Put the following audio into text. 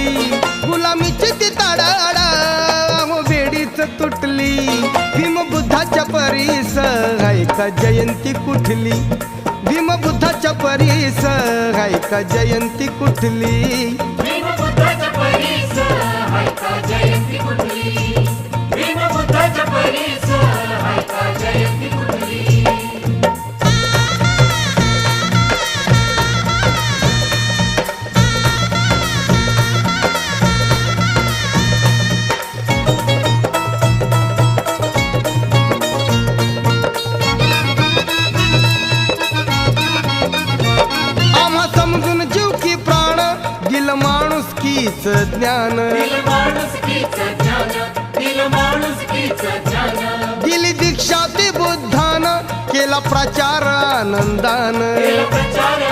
सुटली, गुलामीची ती ताडाडा बेडीच तुटली. भीमबुद्धाच्या परीस हाय का जयंती कुठली, भीमबुद्धाच्या परीस हाय का जयंती कुठली. भीमबुद्धाच्या परीस हाय का जयंती कुठली, भीमबुद्धाच्या परीस हाय का जयंती कुठली. आम्हा समजून जीव की प्राण दिल माणुसकीच ज्ञान, दिल माणुसकीचं ज्ञान, दिल माणुसकीचं ज्ञान. दिली दीक्षा ते बुद्धान केला प्रचार आनंदान. केला प्रचार